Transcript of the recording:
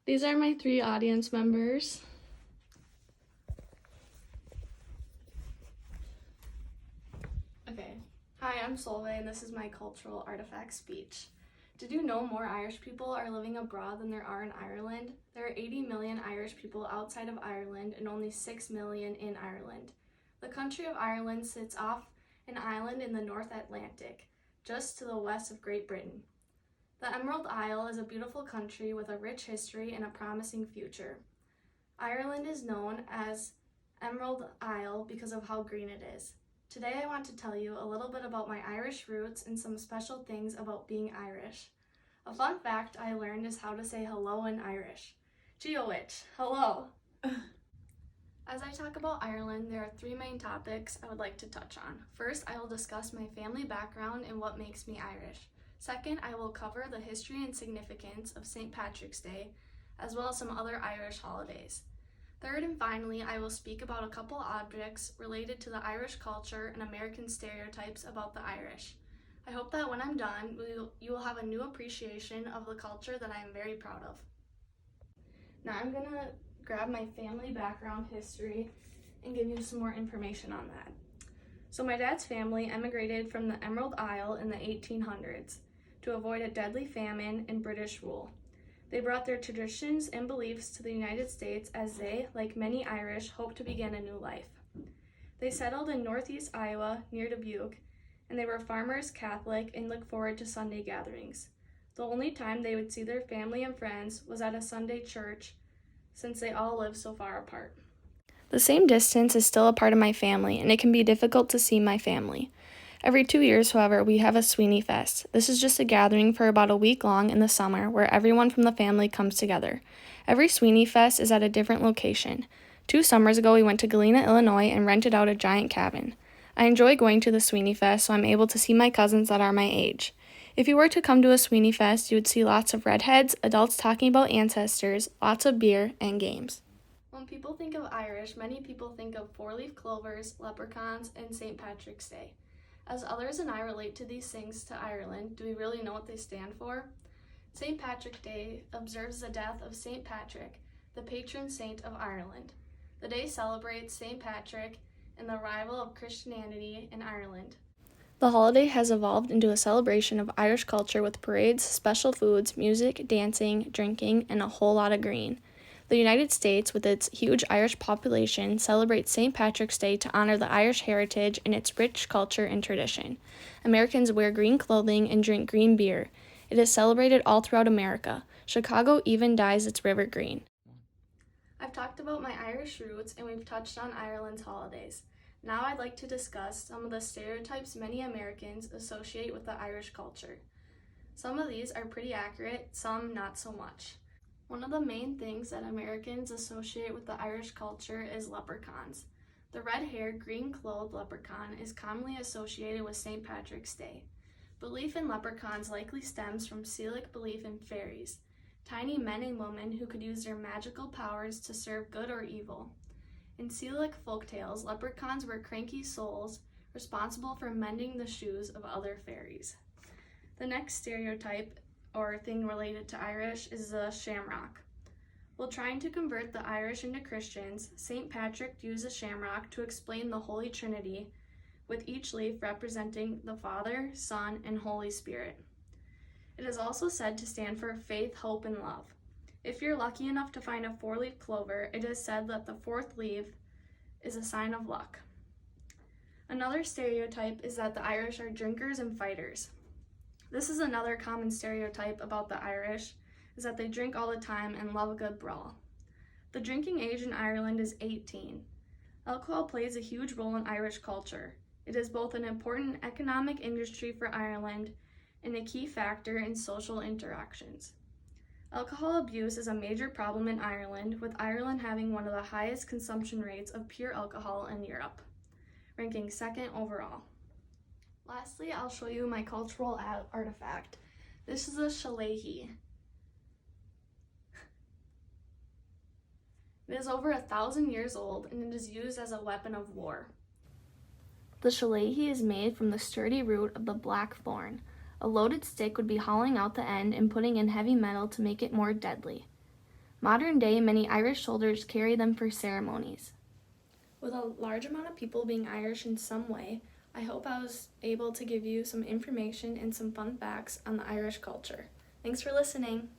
These are my 3 audience members. Okay. Hi, I'm Solveig, and this is my cultural artifact speech. Did you know more Irish people are living abroad than there are in Ireland? There are 80 million Irish people outside of Ireland and only 6 million in Ireland. The country of Ireland sits off an island in the North Atlantic, just to the west of Great Britain. The Emerald Isle is a beautiful country with a rich history and a promising future. Ireland is known as Emerald Isle because of how green it is. Today I want to tell you a little bit about my Irish roots and some special things about being Irish. A fun fact I learned is how to say hello in Irish. Geowitch, hello. As I talk about Ireland, there are 3 main topics I would like to touch on. First, I will discuss my family background and what makes me Irish. Second, I will cover the history and significance of St. Patrick's Day, as well as some other Irish holidays. Third and finally, I will speak about a couple objects related to the Irish culture and American stereotypes about the Irish. I hope that when I'm done, you will have a new appreciation of the culture that I am very proud of. Now I'm going to grab my family background history and give you some more information on that. So my dad's family emigrated from the Emerald Isle in the 1800s to avoid a deadly famine and British rule. They brought their traditions and beliefs to the United States as they, like many Irish, hoped to begin a new life. They settled in northeast Iowa near Dubuque, and they were farmers, Catholic, and looked forward to Sunday gatherings. The only time they would see their family and friends was at a Sunday church, since they all lived so far apart. The same distance is still a part of my family, and it can be difficult to see my family. Every 2 years, however, we have a Sweeney Fest. This is just a gathering for about a week long in the summer where everyone from the family comes together. Every Sweeney Fest is at a different location. 2 summers ago, we went to Galena, Illinois and rented out a giant cabin. I enjoy going to the Sweeney Fest so I'm able to see my cousins that are my age. If you were to come to a Sweeney Fest, you would see lots of redheads, adults talking about ancestors, lots of beer, and games. When people think of Irish, many people think of 4-leaf clovers, leprechauns, and St. Patrick's Day. As others and I relate to these things to Ireland, do we really know what they stand for? St. Patrick's Day observes the death of St. Patrick, the patron saint of Ireland. The day celebrates St. Patrick and the arrival of Christianity in Ireland. The holiday has evolved into a celebration of Irish culture with parades, special foods, music, dancing, drinking, and a whole lot of green. The United States, with its huge Irish population, celebrates St. Patrick's Day to honor the Irish heritage and its rich culture and tradition. Americans wear green clothing and drink green beer. It is celebrated all throughout America. Chicago even dyes its river green. I've talked about my Irish roots and we've touched on Ireland's holidays. Now I'd like to discuss some of the stereotypes many Americans associate with the Irish culture. Some of these are pretty accurate, some not so much. One of the main things that Americans associate with the Irish culture is leprechauns. The red-haired, green-clothed leprechaun is commonly associated with St. Patrick's Day. Belief in leprechauns likely stems from Celtic belief in fairies, tiny men and women who could use their magical powers to serve good or evil. In Celtic folktales, leprechauns were cranky souls responsible for mending the shoes of other fairies. The next stereotype or thing related to Irish is the shamrock. While trying to convert the Irish into Christians, St. Patrick used a shamrock to explain the Holy Trinity, with each leaf representing the Father, Son, and Holy Spirit. It is also said to stand for faith, hope, and love. If you're lucky enough to find a 4-leaf clover, it is said that the 4th leaf is a sign of luck. Another stereotype is that the Irish are drinkers and fighters. This is another common stereotype about the Irish, is that they drink all the time and love a good brawl. The drinking age in Ireland is 18. Alcohol plays a huge role in Irish culture. It is both an important economic industry for Ireland and a key factor in social interactions. Alcohol abuse is a major problem in Ireland, with Ireland having one of the highest consumption rates of pure alcohol in Europe, ranking 2nd overall. Lastly, I'll show you my cultural artifact. This is a shillelagh. It is over 1,000 years old and it is used as a weapon of war. The shillelagh is made from the sturdy root of the blackthorn. A loaded stick would be hollowing out the end and putting in heavy metal to make it more deadly. Modern day, many Irish soldiers carry them for ceremonies. With a large amount of people being Irish in some way, I hope I was able to give you some information and some fun facts on the Irish culture. Thanks for listening.